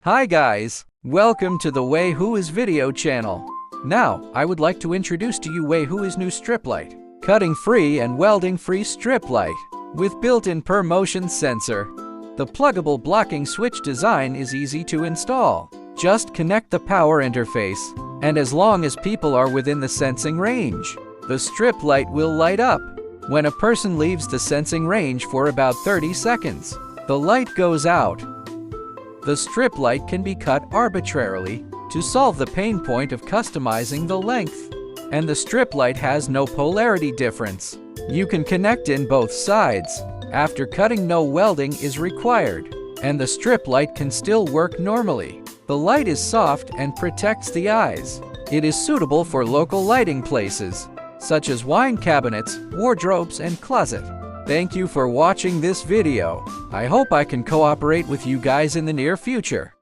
Hi guys, welcome to the Wayhoo video channel. Now, I would like to introduce to you Wayhoo's new strip light. Cutting-free and welding-free strip light with built-in PIR Motion Sensor. The pluggable blocking switch design is easy to install. Just connect the power interface, and as long as people are within the sensing range, the strip light will light up. When a person leaves the sensing range for about 30 seconds, the light goes out. The strip light can be cut arbitrarily to solve the pain point of customizing the length. And the strip light has no polarity difference. You can connect in both sides. After cutting, no welding is required, and the strip light can still work normally. The light is soft and protects the eyes. It is suitable for local lighting places, such as wine cabinets, wardrobes, and closet. Thank you for watching this video. I hope I can cooperate with you guys in the near future.